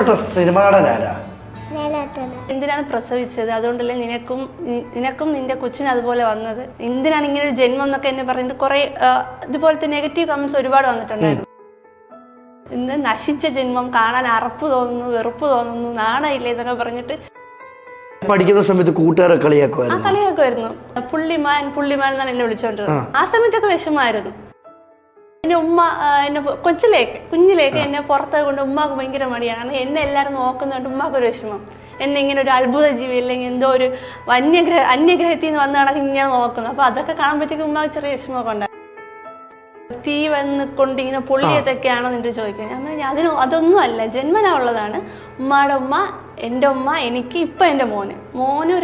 ഇഷ്ടപ്പെട്ട സിനിമ നടൻ ആരാ? എന്തിനാണ് പ്രസവിച്ചത്, അതുകൊണ്ടല്ലേ നിനക്കും നിന്റെ കൊച്ചിനും അതുപോലെ വന്നത്, എന്തിനാണ് ഇങ്ങനെ ഒരു ജന്മം എന്നൊക്കെ എന്നെ പറഞ്ഞിട്ട് കുറെ ഇതുപോലത്തെ നെഗറ്റീവ് കമന്റ്സ് ഒരുപാട് വന്നിട്ടുണ്ടായിരുന്നു. ഇന്ന് നശിച്ച ജന്മം, കാണാൻ അറപ്പ് തോന്നുന്നു, വെറുപ്പ് തോന്നുന്നു, നാണയില്ലേ എന്നൊക്കെ പറഞ്ഞിട്ട് പഠിക്കുന്ന സമയത്ത് കൂട്ടുകാരെ കളിയാക്കുമായിരുന്നു. പുള്ളിമാൻ എന്നാണ് എന്നെ വിളിച്ചോണ്ടിരുന്നത്. ആ സമയത്തൊക്കെ വിഷമായിരുന്നു. എന്റെ ഉമ്മ എന്നെ കുഞ്ഞിലേക്ക് എന്നെ പുറത്ത് കൊണ്ട് ഉമ്മാക്ക് ഭയങ്കര മടിയാണ്. കാരണം എന്നെ എല്ലാവരും നോക്കുന്നുണ്ട്. ഉമ്മാക്കൊരു വിഷമം, എന്നെ ഇങ്ങനെ ഒരു അത്ഭുത ജീവി അല്ലെങ്കിൽ എന്തോ ഒരു അന്യഗ്രഹത്തിൽ നിന്ന് വന്ന കണക്ക് ഇങ്ങനെ നോക്കുന്നു. അപ്പൊ അതൊക്കെ കാണുമ്പോഴത്തേക്ക് ഉമ്മാക്ക് ചെറിയ വിഷമമൊക്കെ ഉണ്ടായി. തീ വന്നിക്കൊണ്ട് ഇങ്ങനെ പൊള്ളിയതൊക്കെയാണോ നിന്റെ ചോദിക്കുന്നത്? ഞാൻ പറഞ്ഞു അതൊന്നും അല്ല, ജന്മനാ ഉള്ളതാണ്. ഉമ്മയുടെ ഉമ്മ, എൻ്റെ ഉമ്മ, എനിക്ക് ഇപ്പൊ എൻ്റെ മോന്